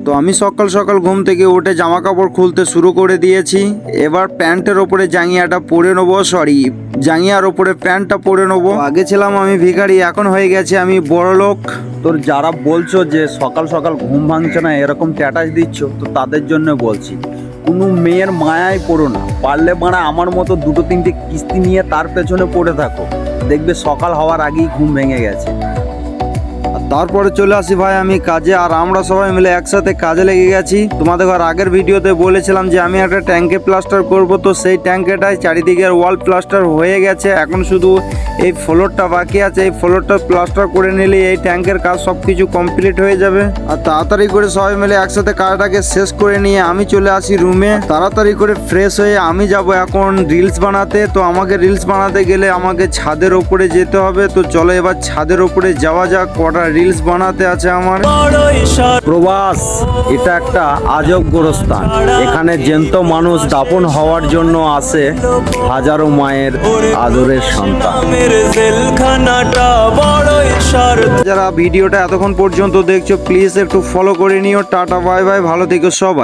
তো আমি সকাল সকাল ঘুম থেকে উঠে জামা কাপড় খুলতে শুরু করে দিয়েছি। এবার প্যান্টের ওপরে জাঙ্গিয়াটা পরে নেবো, সরি জাঙ্গিয়ার ওপরে প্যান্টটা পরে নেবো। আগে ছিলাম আমি ভিখারি, এখন হয়ে গেছে আমি বড় লোক। তোর যারা বলছো যে সকাল সকাল ঘুম ভাঙছে না, এরকম স্ট্যাটাস দিচ্ছ, তো তাদের জন্য বলছি কোনো মেয়ের মায়ায় পড়ো না। পারলে বাড়া আমার মতো দুটো তিনটে কিস্তি নিয়ে তার পেছনে পড়ে থাকো, দেখবে সকাল হওয়ার আগেই ঘুম ভেঙে গেছে। তারপরে চলে আসি ভাই আমি কাজে, আর আমরা সবাই মিলে একসাথে কাজে লেগে গেছি। তোমাদের আগের ভিডিওতে বলেছিলাম যে আমি একটা ট্যাঙ্কে প্লাস্টার করব, তো সেই ট্যাঙ্কেটাই চারিদিকের ওয়াল প্লাস্টার হয়ে গেছে। এখন শুধু এই ফ্লোরটা বাকি আছে, এই ফ্লোরটা প্লাস্টার করে নিলে এই ট্যাঙ্কের কাজ সব কিছু কমপ্লিট হয়ে যাবে। আর তাড়াতাড়ি করে সবাই মিলে একসাথে কাজটাকে শেষ করে নিয়ে আমি চলে আসি রুমে। তাড়াতাড়ি করে ফ্রেশ হয়ে আমি যাব এখন রিলস বানাতে। তো আমাকে রিলস বানাতে গেলে আমাকে ছাদের ওপরে যেতে হবে। তো চলো এবার ছাদের ওপরে যাওয়া যাক, কটা রিলস বানাতে আছে আমার। প্রবাস এটা একটা আজব গোরস্থান, এখানে জ্যান্ত মানুষ দাফন হওয়ার জন্য আসে হাজারো মায়ের আদরের সন্তান। যারা ভিডিওটা এতক্ষণ পর্যন্ত দেখছো প্লিজ একটু ফলো করে নিও। টাটা বাই বাই, ভালো থেকো সবাই।